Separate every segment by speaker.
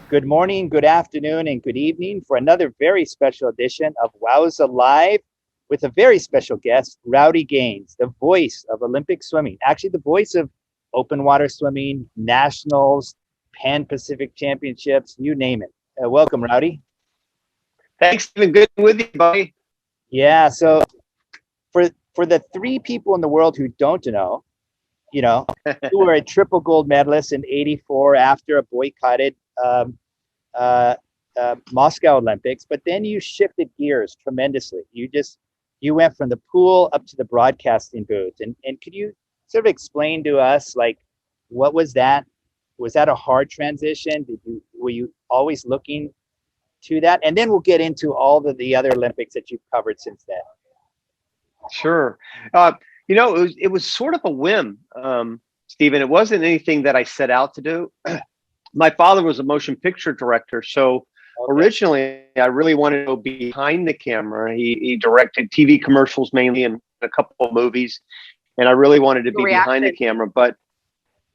Speaker 1: Good morning, good afternoon, and good evening for another very special edition of WOWSA Live with a very special guest, Rowdy Gaines, the voice of Olympic swimming, actually the voice of open water swimming, nationals, Pan-Pacific Championships, you name it. Welcome, Rowdy.
Speaker 2: Thanks, Stephen. Good with you, buddy.
Speaker 1: Yeah, so for the three people in the world who don't know, you were a triple gold medalist in '84 after a boycotted Moscow Olympics, but then you shifted gears tremendously. You went from the pool up to the broadcasting booth, and could you sort of explain to us, like, what was that? Was that a hard transition? Were you always looking to that? And then we'll get into all the other Olympics that you've covered since then.
Speaker 2: Sure. It was sort of a whim, Stephen. It wasn't anything that I set out to do. My father was a motion picture director, so originally I really wanted to go behind the camera. He directed TV commercials mainly and a couple of movies, and I really wanted to be behind the camera. But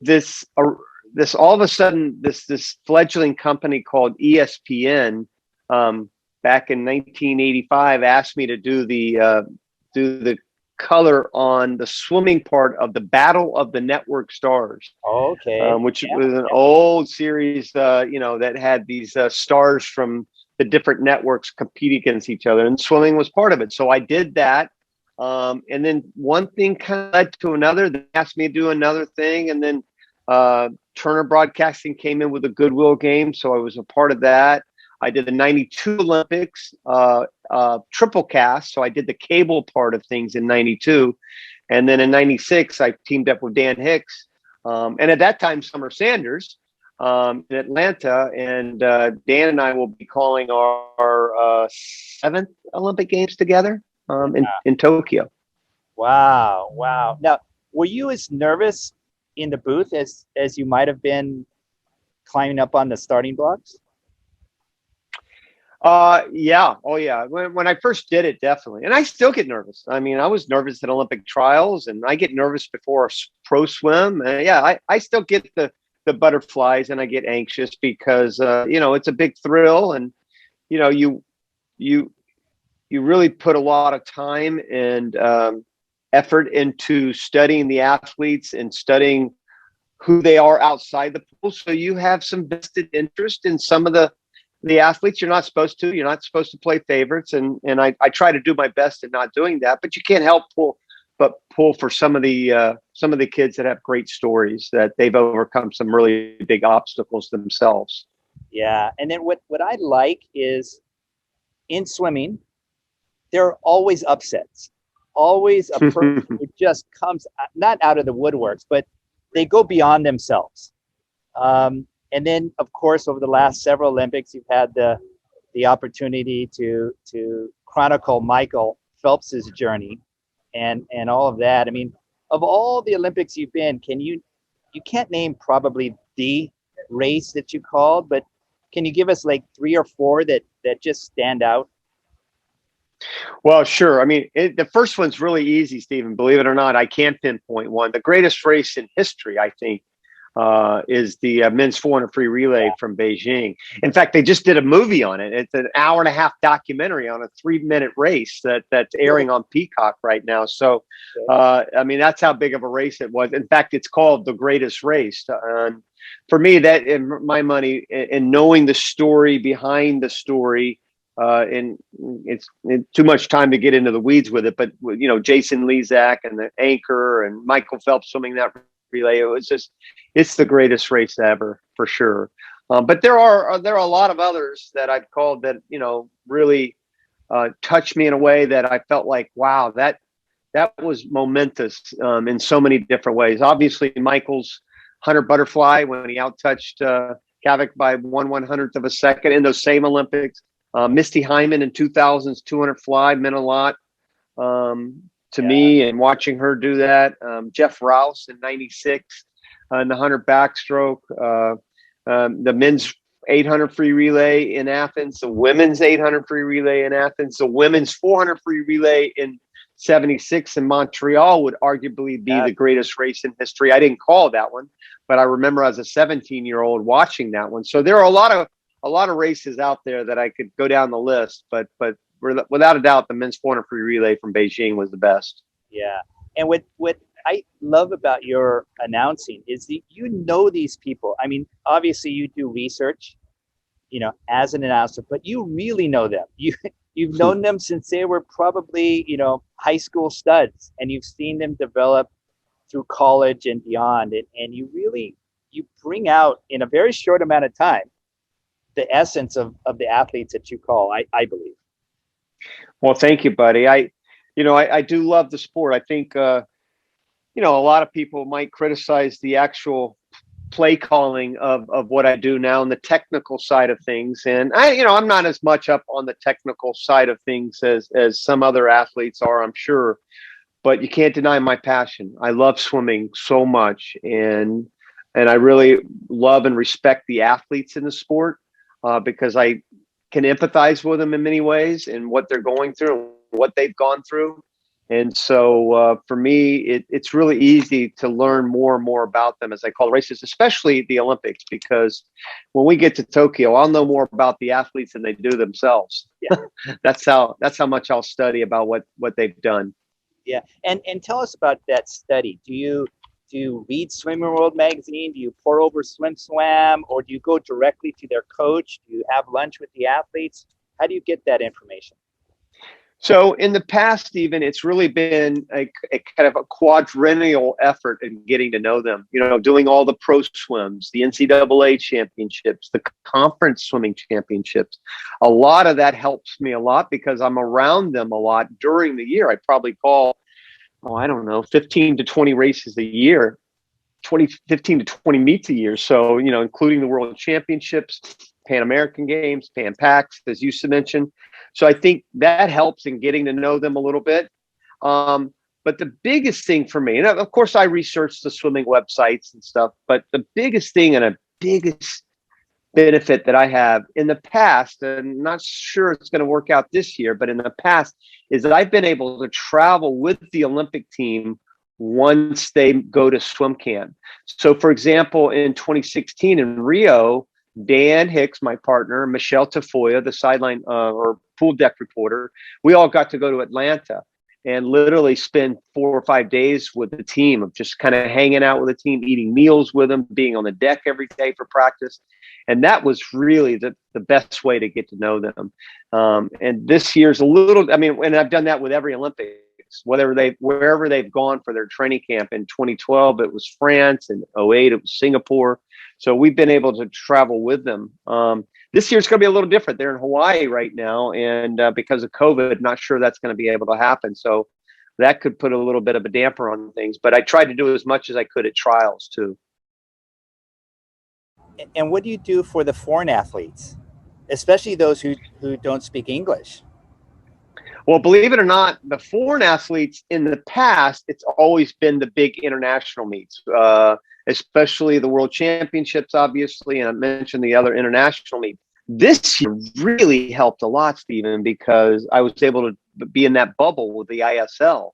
Speaker 2: this all of a sudden, this fledgling company called ESPN back in 1985 asked me to do the color on the swimming part of the Battle of the Network Stars. Which was an old series, that had these stars from the different networks compete against each other, and swimming was part of it. So I did that. And then one thing kind of led to another. They asked me to do another thing. And then Turner Broadcasting came in with a Goodwill game. So I was a part of that. I did the '92 Olympics triple cast. So I did the cable part of things in '92. And then in '96, I teamed up with Dan Hicks. And at that time, Summer Sanders in Atlanta. And Dan and I will be calling our 7th Olympic Games together in Tokyo.
Speaker 1: Wow. Now, were you as nervous in the booth as you might have been climbing up on the starting blocks?
Speaker 2: Yeah. Oh, yeah. When I first did it, definitely. And I still get nervous. I mean, I was nervous at Olympic trials, and I get nervous before a pro swim. I still get the butterflies, and I get anxious because, it's a big thrill, and, you really put a lot of time and effort into studying the athletes and studying who they are outside the pool. So you have some vested interest in some of the athletes. You're not supposed to play favorites. And I try to do my best in not doing that, but you can't help pull for some of the kids that have great stories that they've overcome some really big obstacles themselves.
Speaker 1: Yeah. And then what I like is in swimming, there are always upsets, always a person who just comes not out of the woodworks, but they go beyond themselves. And then, of course, over the last several Olympics, you've had the opportunity to chronicle Michael Phelps's journey and all of that. I mean, of all the Olympics you've been, you can't name probably the race that you called, but can you give us like 3 or 4 that just stand out?
Speaker 2: Well, sure. I mean, the first one's really easy, Stephen. Believe it or not, I can't pinpoint one. The greatest race in history, I think, is the men's 400 free relay from Beijing. In fact, they just did a movie on it. It's an hour-and-a-half documentary on a 3-minute race that's airing on Peacock right now. So, I mean, that's how big of a race it was. In fact, it's called The Greatest Race. For me, that, in my money, and knowing the story behind the story, and it's too much time to get into the weeds with it, but Jason Lezak and the anchor and Michael Phelps swimming that relay, it's the greatest race ever, for sure. But there are a lot of others that I've called that really touched me in a way that I felt like, wow, that was momentous in so many different ways. Obviously, Michael's 100 butterfly when he outtouched Kavik by 1/100th of a second in those same Olympics. Misty Hyman in 2000's 200 fly meant a lot to me, and watching her do that. Jeff Rouse in '96 in the 100 backstroke. The men's 800 free relay in Athens, the women's 800 free relay in Athens, the women's 400 free relay in '76 in Montreal would arguably be the greatest race in history. I didn't call that one, but I remember as a 17-year-old watching that one. So there are a lot of a lot of races out there that I could go down the list, but without a doubt, the men's 400 free relay from Beijing was the best.
Speaker 1: Yeah. And what I love about your announcing is that you know these people. I mean, obviously you do research, as an announcer, but you really know them. You've known them since they were probably, high school studs, and you've seen them develop through college and beyond. And you bring out in a very short amount of time the essence of the athletes that you call, I believe.
Speaker 2: Well, thank you, buddy. I do love the sport. I think, a lot of people might criticize the actual play calling of what I do now and the technical side of things. And I'm not as much up on the technical side of things as some other athletes are, I'm sure, but you can't deny my passion. I love swimming so much. And I really love and respect the athletes in the sport, because I can empathize with them in many ways and what they're going through and what they've gone through. And so for me, it's really easy to learn more and more about them as I call races, especially the Olympics, because when we get to Tokyo, I'll know more about the athletes than they do themselves.
Speaker 1: Yeah.
Speaker 2: That's how much I'll study about what they've done.
Speaker 1: Yeah. And tell us about that study. Do you read Swimming World magazine? Do you pour over Swim, or do you go directly to their coach? Do you have lunch with the athletes? How do you get that information?
Speaker 2: So in the past, Stephen, it's really been a kind of a quadrennial effort in getting to know them, doing all the pro swims, the NCAA championships, the conference swimming championships. A lot of that helps me a lot because I'm around them a lot during the year. I probably call, 15 to 20 races a year, 15 to 20 meets a year. So, including the world championships, Pan American Games, Pan Pacs, as you mentioned. So I think that helps in getting to know them a little bit. But the biggest thing for me, and of course I research the swimming websites and stuff, but the biggest thing and a biggest benefit that I have in the past, and I'm not sure it's going to work out this year, but in the past, is that I've been able to travel with the Olympic team once they go to swim camp. So for example, in 2016 in Rio, Dan Hicks, my partner, Michelle Tafoya, the sideline or pool deck reporter, we all got to go to Atlanta and literally spend 4 or 5 days with the team of just kind of hanging out with the team, eating meals with them, being on the deck every day for practice. And that was really the best way to get to know them. And this year's and I've done that with every Olympics, wherever they've gone for their training camp. In 2012, it was France, and 2008, it was Singapore. So we've been able to travel with them. This year's going to be a little different. They're in Hawaii right now, and because of COVID, not sure that's going to be able to happen. So that could put a little bit of a damper on things. But I tried to do as much as I could at trials too.
Speaker 1: And what do you do for the foreign athletes, especially those who don't speak English?
Speaker 2: Well, believe it or not, the foreign athletes in the past, it's always been the big international meets, especially the World Championships, obviously, and I mentioned the other international meets. This year really helped a lot, Stephen, because I was able to be in that bubble with the ISL.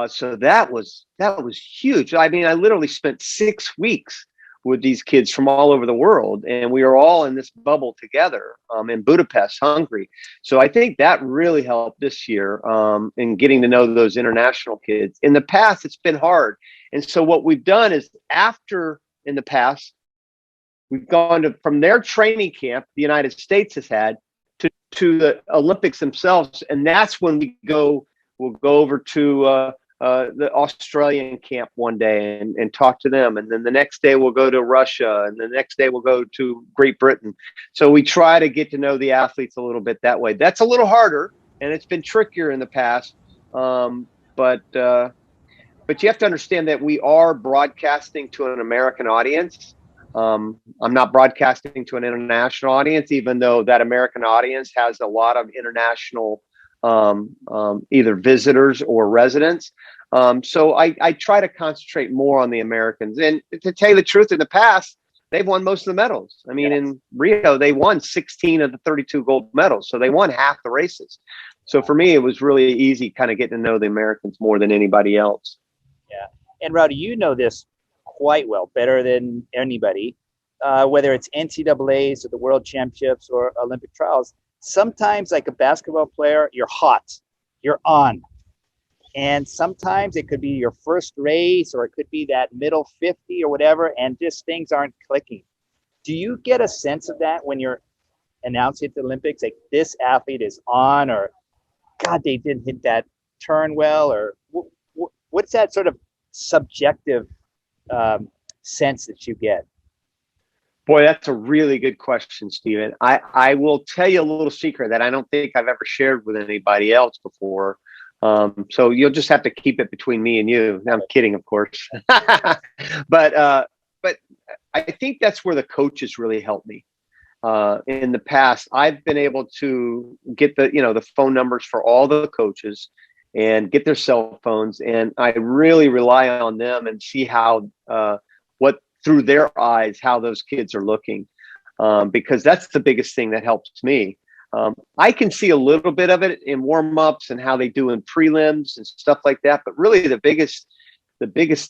Speaker 2: So that was huge. I mean, I literally spent 6 weeks with these kids from all over the world, and we were all in this bubble together in Budapest, Hungary. So I think that really helped this year in getting to know those international kids. In the past, it's been hard. And so what we've done is in the past, we've gone from their training camp the United States has had to the Olympics themselves. And that's when we'll go over to the Australian camp one day and talk to them. And then the next day we'll go to Russia, and the next day we'll go to Great Britain. So we try to get to know the athletes a little bit that way. That's a little harder, and it's been trickier in the past. But you have to understand that we are broadcasting to an American audience. I'm not broadcasting to an international audience, even though that American audience has a lot of international either visitors or residents. So I try to concentrate more on the Americans. And to tell you the truth, in the past, they've won most of the medals. I mean, in Rio, they won 16 of the 32 gold medals. So they won half the races. So for me, it was really easy kind of getting to know the Americans more than anybody else.
Speaker 1: Yeah. And Rowdy, you know this quite well, better than anybody. whether it's NCAAs or the World Championships or Olympic trials, sometimes like a basketball player, you're hot, you're on. And sometimes it could be your first race, or it could be that middle 50 or whatever, and just things aren't clicking. Do you get a sense of that when you're announcing at the Olympics, like this athlete is on, or God, they didn't hit that turn well, or what's that sort of subjective sense that you get?
Speaker 2: Boy, that's a really good question, Stephen. I will tell you a little secret that I don't think I've ever shared with anybody else before. So you'll just have to keep it between me and you. I'm kidding, of course. But I think that's where the coaches really helped me. In the past, I've been able to get the phone numbers for all the coaches and get their cell phones, and I really rely on them and see how what through their eyes how those kids are looking, because that's the biggest thing that helps me. I can see a little bit of it in warm-ups and how they do in prelims and stuff like that, but really the biggest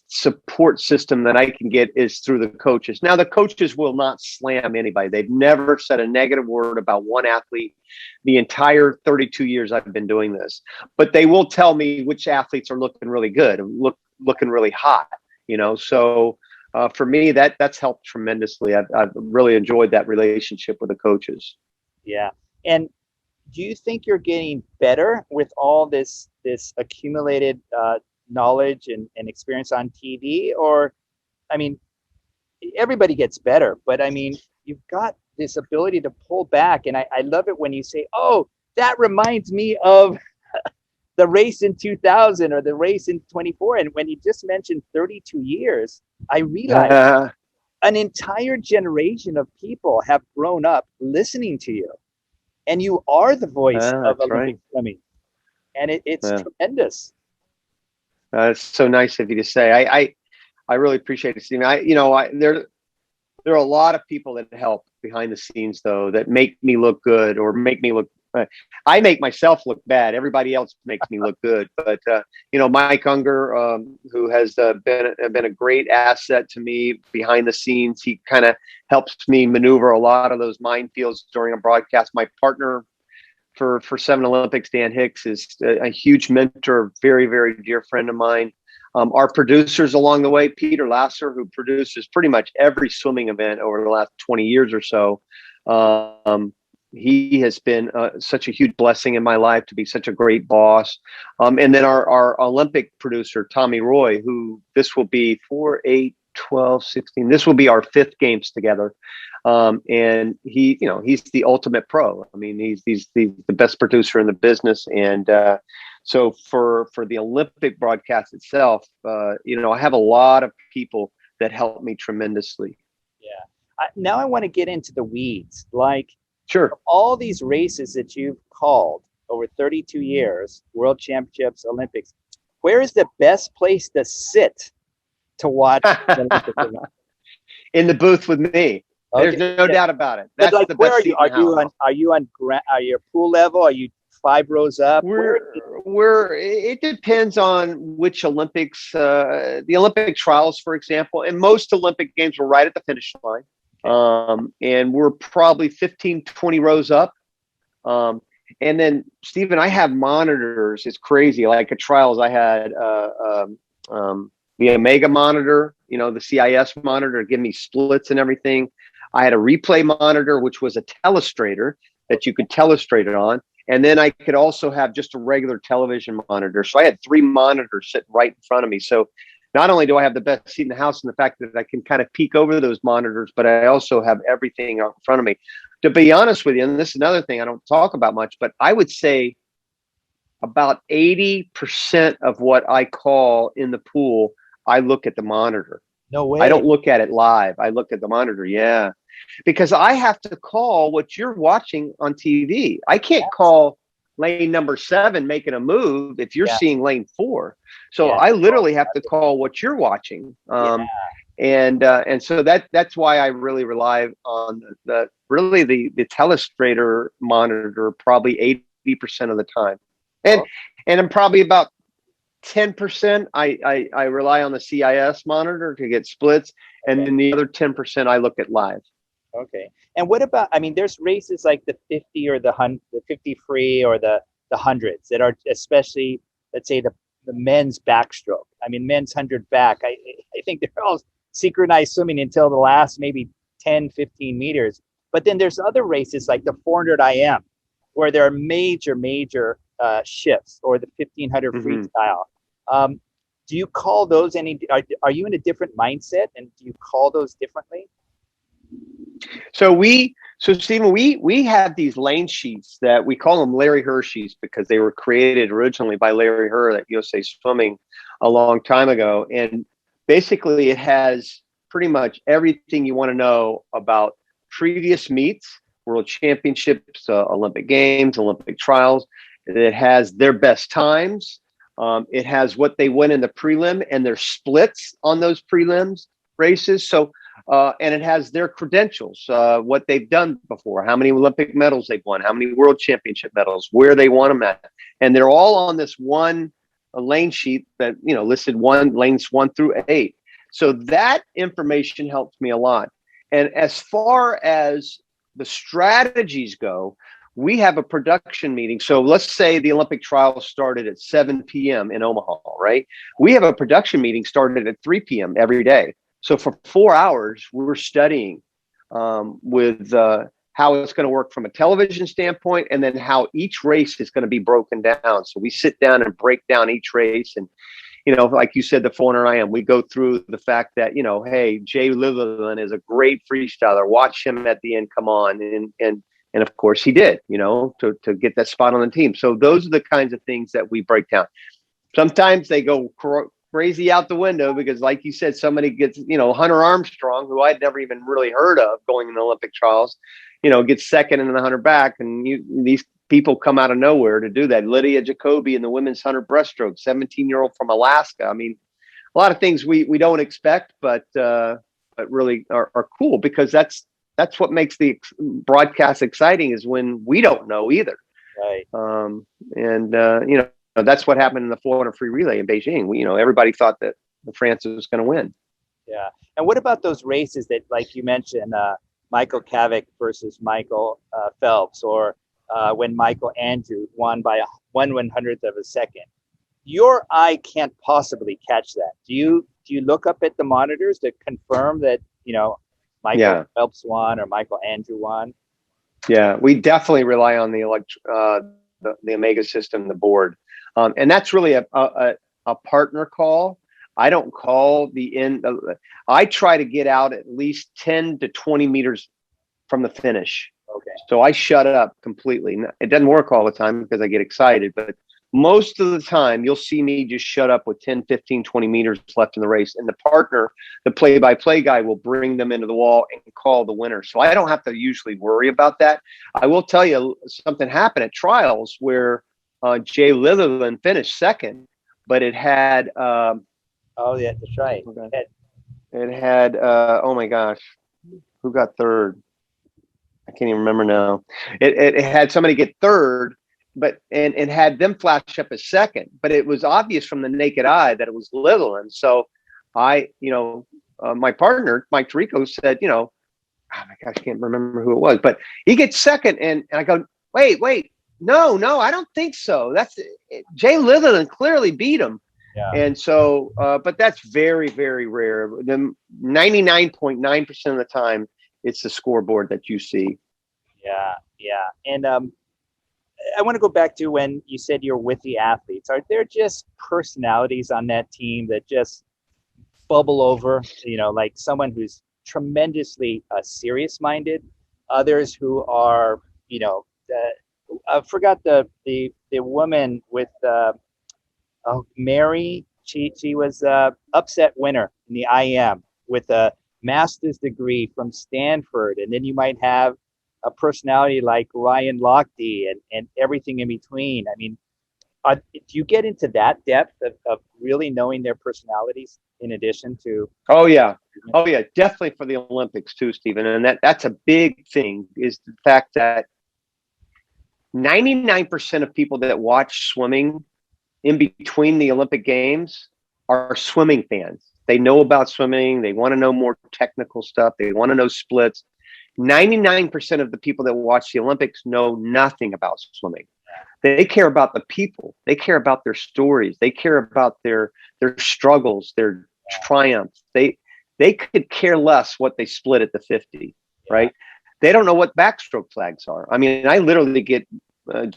Speaker 2: support system that I can get is through the coaches. Now, the coaches will not slam anybody. They've never said a negative word about one athlete the entire 32 years I've been doing this, but they will tell me which athletes are looking really good and looking really hot, so for me, that's helped tremendously. I've really enjoyed that relationship with the coaches.
Speaker 1: Yeah. And do you think you're getting better with all this accumulated knowledge and experience on TV? Or, I mean, everybody gets better, but I mean, you've got this ability to pull back. And I love it when you say, oh, that reminds me of the race in 2000 or the race in 24. And when you just mentioned 32 years, I realized an entire generation of people have grown up listening to you. And you are the voice of Olympic swimming. And it's tremendous.
Speaker 2: It's so nice of you to say. I really appreciate it, Stephen. There are a lot of people that help behind the scenes, though, that make me look good or make me look. I make myself look bad. Everybody else makes me look good. But Mike Unger, who has been a great asset to me behind the scenes. He kind of helps me maneuver a lot of those minefields during a broadcast. My partner for 7 Olympics, Dan Hicks, is a huge mentor, very, very dear friend of mine. Our producers along the way, Peter Lasser, who produces pretty much every swimming event over the last 20 years or so. He has been such a huge blessing in my life to be such a great boss. And then our Olympic producer, Tommy Roy, who this will be 4, 8, 12, 16. This will be our 5th games together. And he's the ultimate pro. I mean, he's the best producer in the business. And so for the Olympic broadcast itself, I have a lot of people that help me tremendously.
Speaker 1: Yeah. Now I want to get into the weeds. Like,
Speaker 2: sure,
Speaker 1: all these races that you've called over 32 years, World Championships, Olympics, where is the best place to sit to watch the Olympics?
Speaker 2: In the booth with me.
Speaker 1: Okay.
Speaker 2: There's no doubt about it.
Speaker 1: That's like, where are you? Are you on your pool level? Are you 5 rows up?
Speaker 2: It depends on which Olympics, the Olympic trials, for example, and most Olympic games were right at the finish line. And we're probably 15, 20 rows up. And then, Stephen, I have monitors. It's crazy. Like at trials, I had the Omega monitor, the CIS monitor, give me splits and everything. I had a replay monitor, which was a telestrator that you could telestrate it on. And then I could also have just a regular television monitor. So I had 3 monitors sitting right in front of me. So not only do I have the best seat in the house and the fact that I can kind of peek over those monitors, but I also have everything out in front of me. To be honest with you, and this is another thing I don't talk about much, but I would say about 80% of what I call in the pool, I look at the monitor.
Speaker 1: No way.
Speaker 2: I don't look at it live. I look at the monitor. Yeah. Because I have to call what you're watching on TV. I can't call lane number 7 making a move if you're seeing lane 4. So I literally have to call what you're watching. And so that's why I really rely on the telestrator monitor probably 80% of the time. And I'm probably about 10% I rely on the CIS monitor to get splits, and then the other 10% I look at live.
Speaker 1: Okay. And what about, I mean, there's races like the 50 or the 50 free or the hundreds that are especially, let's say the men's backstroke. I mean, men's 100 back. I think they're all synchronized swimming until the last maybe 10, 15 meters. But then there's other races like the 400 IM where there are major shifts, or the 1500 freestyle. Do you call those any, are you in a different mindset, and do you call those differently?
Speaker 2: So Stephen, we have these lane sheets that we call them Larry Hershey's because they were created originally by Larry Herr at USA Swimming a long time ago. And basically it has pretty much everything you want to know about previous meets, world championships, Olympic games, Olympic trials. It has their best times. It has what they win in the prelim and their splits on those prelims races. So, and it has their credentials, what they've done before, how many Olympic medals they've won, how many world championship medals, where they won them at. And they're all on this one lane sheet that, you know, listed lanes 1 through 8. So that information helps me a lot. And as far as the strategies go, we have a production meeting. So let's say the Olympic trials started at 7 p.m. in Omaha, right? We have a production meeting started at 3 p.m. every day. So for 4 hours, we're studying with how it's going to work from a television standpoint, and then how each race is going to be broken down. So we sit down and break down each race. And, you know, like you said, the 400 IM, we go through the fact that, you know, hey, Jay Litherland is a great freestyler. Watch him at the end come on. And of course he did, you know, to get that spot on the team. So those are the kinds of things that we break down. Sometimes they go crazy out the window because, like you said, somebody gets, you know, Hunter Armstrong, who I'd never even really heard of going in the Olympic trials, you know, gets second in the 100 back. And these people come out of nowhere to do that. Lydia Jacoby in the women's 100 breaststroke, 17-year-old from Alaska. I mean, a lot of things we don't expect, but really are cool, because that's what makes the broadcast exciting, is when we don't know either.
Speaker 1: Right.
Speaker 2: You know, that's what happened in the 400 free relay in Beijing. You know, everybody thought that France was going to win.
Speaker 1: Yeah. And what about those races that, like you mentioned, Michael Cavic versus Michael Phelps, or when Michael Andrew won by 1/100th of a second? Your eye can't possibly catch that. Do you look up at the monitors to confirm that, you know, Michael Phelps won or Michael Andrew won?
Speaker 2: Yeah, we definitely rely on the Omega system, the board. And that's really a partner call. I don't call the end. I try to get out at least 10 to 20 meters from the finish.
Speaker 1: Okay.
Speaker 2: So I shut up completely. It doesn't work all the time because I get excited, but most of the time you'll see me just shut up with 10, 15, 20 meters left in the race. And the partner, the play-by-play guy, will bring them into the wall and call the winner. So I don't have to usually worry about that. I will tell you something happened at trials where Jay Litherland finished second, but it had
Speaker 1: oh yeah, that's right.
Speaker 2: It had oh my gosh, who got third? I can't even remember now. It had somebody get third, but and had them flash up as second, but it was obvious from the naked eye that it was Litherland. So I, you know, my partner Mike Tirico said, you know, oh my gosh, I can't remember who it was, but he gets second, and I go, wait. No, I don't think so. That's Jay Litherland clearly beat him.
Speaker 1: Yeah. And
Speaker 2: so, but that's very, very rare. The 99.9% of the time, it's the scoreboard that you see.
Speaker 1: Yeah. And I want to go back to when you said you're with the athletes. Are there just personalities on that team that just bubble over? You know, like someone who's tremendously serious-minded, others who are, you know, I forgot the woman with Mary. She was upset winner in the IM with a master's degree from Stanford, and then you might have a personality like Ryan Lochte and everything in between. I mean, do you get into that depth of really knowing their personalities in addition to? Oh yeah, definitely for the Olympics too, Stephen. And that's a big thing, is the fact that 99% of people that watch swimming
Speaker 2: in between the Olympic Games are swimming fans. They know about swimming. They want to know more technical stuff. They want to know splits. 99% of the people that watch the Olympics know nothing about swimming. They care about the people. They care about their stories. They care about their struggles, their triumphs. They could care less what they split at the 50, right? They don't know what backstroke flags are. I mean, I literally get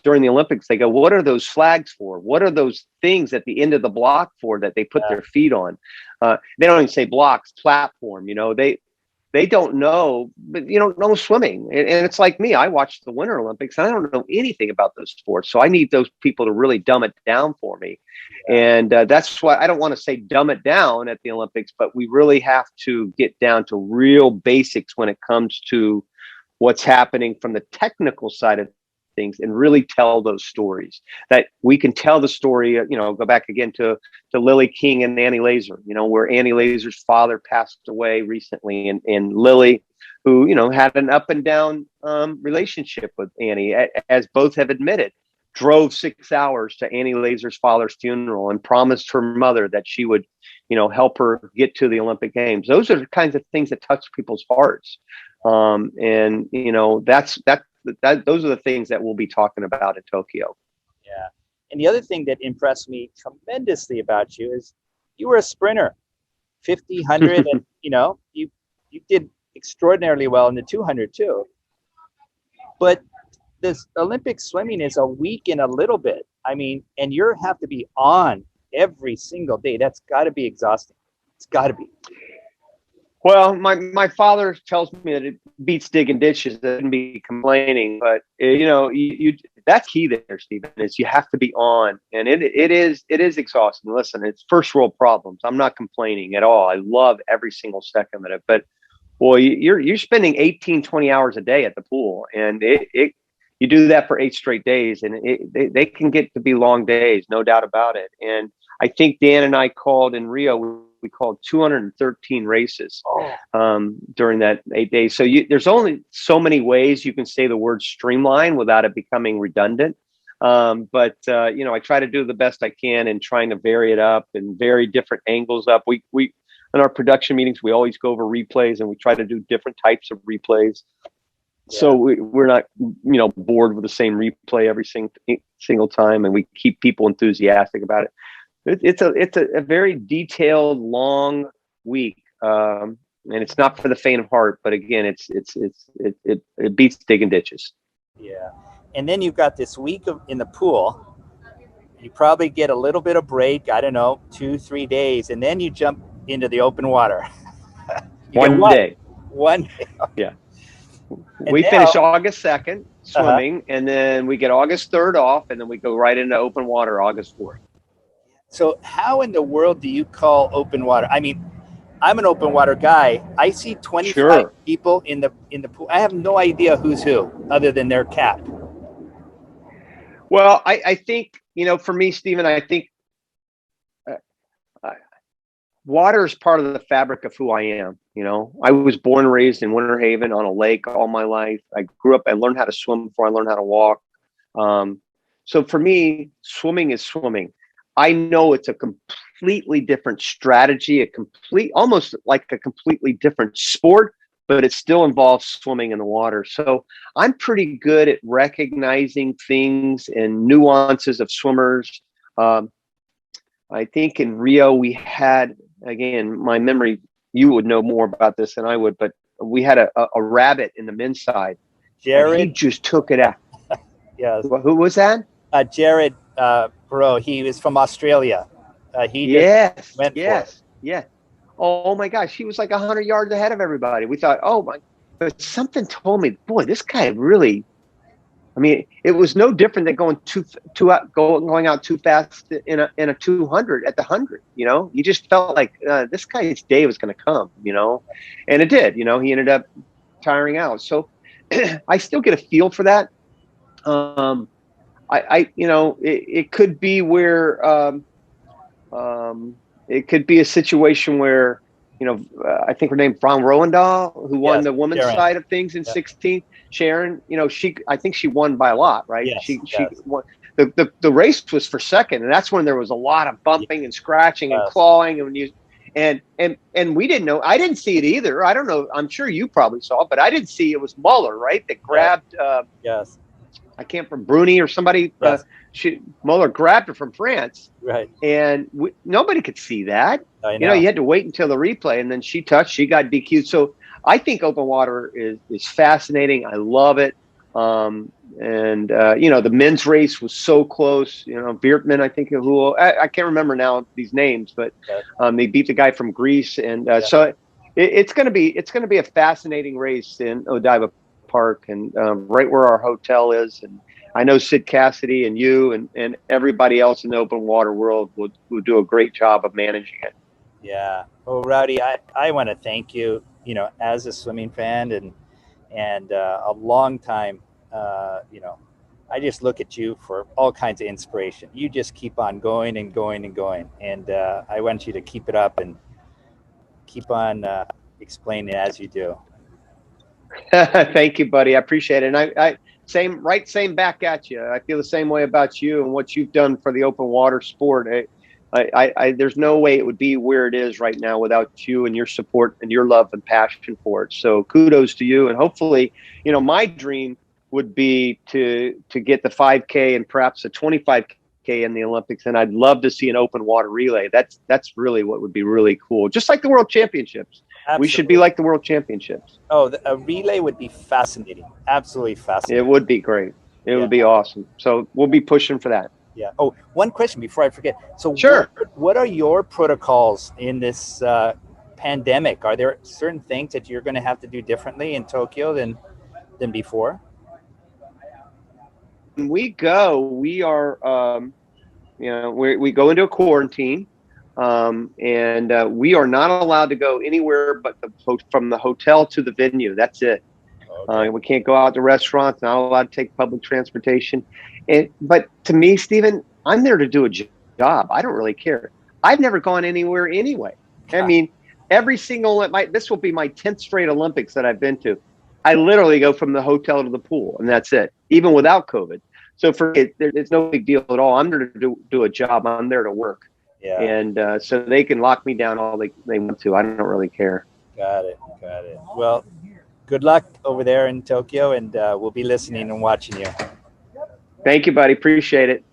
Speaker 2: during the Olympics, they go, what are those flags for? What are those things at the end of the block for that they put their feet on? They don't even say blocks, platform, you know, they don't know, but you don't know swimming. And it's like me, I watch the Winter Olympics and I don't know anything about those sports. So I need those people to really dumb it down for me. And that's why I don't want to say dumb it down at the Olympics, but we really have to get down to real basics when it comes to what's happening from the technical side of things and really tell those stories that we can tell the story, you know, go back again to Lily King and Annie Laser, you know, where Annie Laser's father passed away recently, and Lily, who, you know, had an up and down relationship with Annie, as both have admitted, drove 6 hours to Annie Laser's father's funeral and promised her mother that she would, you know, help her get to the Olympic Games. Those are the kinds of things that touch people's hearts. And, you know, those are the things that we'll be talking about in Tokyo.
Speaker 1: Yeah. And the other thing that impressed me tremendously about you is you were a sprinter, 50, 100, and, you know, you did extraordinarily well in the 200 too. But this Olympic swimming is a week in a little bit. I mean, and you have to be on every single day. That's got to be exhausting. It's got to be.
Speaker 2: Well, my father tells me that it beats digging ditches. I shouldn't be complaining, but you know, you that's key there, Stephen. Is you have to be on, and it is exhausting. Listen, it's first world problems. I'm not complaining at all. I love every single second of it, but boy, you're spending 18, 20 hours a day at the pool, and you do that for 8 straight days, and they can get to be long days, no doubt about it. And I think Dan and I called in Rio. We called 213 races during that 8 days. So there's only so many ways you can say the word streamline without it becoming redundant. But you know, I try to do the best I can in trying to vary it up and vary different angles up. We in our production meetings, we always go over replays and we try to do different types of replays. Yeah. So we're not, you know, bored with the same replay every single time, and we keep people enthusiastic about it. It's a very detailed, long week, and it's not for the faint of heart. But again, it beats digging ditches.
Speaker 1: Yeah, and then you've got this week in the pool. You probably get a little bit of break. I don't know, 2-3 days, and then you jump into the open water.
Speaker 2: One day.
Speaker 1: Okay.
Speaker 2: Yeah. We finish August 2nd swimming, and then we get August 3rd off, and then we go right into open water August 4th.
Speaker 1: So how in the world do you call open water? I mean, I'm an open water guy. I see 25 people in the pool. I have no idea who's who other than their cap.
Speaker 2: Well, I think, you know, for me, Stephen, I think water is part of the fabric of who I am. You know, I was born and raised in Winter Haven on a lake all my life. I grew up and learned how to swim before I learned how to walk. So for me, swimming is swimming. I know it's a completely different strategy, almost like a completely different sport, but it still involves swimming in the water. So I'm pretty good at recognizing things and nuances of swimmers. I think in Rio we had, again, my memory, you would know more about this than I would, but we had a rabbit in the men's side.
Speaker 1: Jared,
Speaker 2: he just took it out.
Speaker 1: Yes.
Speaker 2: Who was that?
Speaker 1: Jared. Bro, he was from Australia.
Speaker 2: Yes. Oh my gosh, he was like 100 yards ahead of everybody. We thought, oh my, but something told me, boy, this guy really. I mean, it was no different than going going out too fast in a 200 at the 100. You know, you just felt like this guy's day was going to come. You know, and it did. You know, he ended up tiring out. So I still get a feel for that. You know, it could be where it could be a situation where, I think her name Fran Roendahl, who won the women's
Speaker 1: Sharon.
Speaker 2: side of things in 16. Sharon, I think she won by a lot, right?
Speaker 1: Yes,
Speaker 2: she
Speaker 1: yes.
Speaker 2: won. The race was for second, and that's when there was a lot of bumping and scratching and clawing, and we didn't know. I didn't see it either. I don't know. I'm sure you probably saw it, but I didn't see it was Muller, right? That grabbed.
Speaker 1: Yes.
Speaker 2: I can't from Bruni or somebody.
Speaker 1: Yes.
Speaker 2: Muller grabbed her from France,
Speaker 1: right?
Speaker 2: And nobody could see that.
Speaker 1: I know.
Speaker 2: You had to wait until the replay, and then she touched. She got DQ'd. So I think open water is fascinating. I love it. The men's race was so close. Beertman, I think, I can't remember now these names, but they beat the guy from Greece, and so it's going to be a fascinating race in Odaiba Park, and right where our hotel is. And I know Sid Cassidy and you and everybody else in the open water world will do a great job of managing it.
Speaker 1: Yeah. Well, Rowdy, I want to thank you. As a swimming fan and a long time. I just look at you for all kinds of inspiration. You just keep on going and going and going, and I want you to keep it up and keep on explaining as you do.
Speaker 2: Thank you, buddy. I appreciate it. And I same back at you. I feel the same way about you and what you've done for the open water sport. There's no way it would be where it is right now without you and your support and your love and passion for it. So kudos to you. And hopefully, my dream would be to get the 5K and perhaps a 25K in the Olympics. And I'd love to see an open water relay. That's really what would be really cool. Just like the World Championships. Absolutely. We should be like the World Championships.
Speaker 1: Oh, a relay would be fascinating. Absolutely fascinating.
Speaker 2: It would be great. It would be awesome. So we'll be pushing for that.
Speaker 1: Yeah. Oh, one question before I forget. So
Speaker 2: sure.
Speaker 1: What are your protocols in this pandemic? Are there certain things that you're going to have to do differently in Tokyo than before?
Speaker 2: When we go, we are, we go into a quarantine. And we are not allowed to go anywhere but from the hotel to the venue. That's it. Okay. We can't go out to restaurants, not allowed to take public transportation. But to me, Stephen, I'm there to do a job. I don't really care. I've never gone anywhere anyway. I mean, every single, this will be my 10th straight Olympics that I've been to. I literally go from the hotel to the pool, and that's it, even without COVID. So it's no big deal at all. I'm there to do a job. I'm there to work. Yeah. And so they can lock me down all they want to. I don't really care.
Speaker 1: Got it. Well, good luck over there in Tokyo, and we'll be listening and watching you.
Speaker 2: Thank you, buddy. Appreciate it.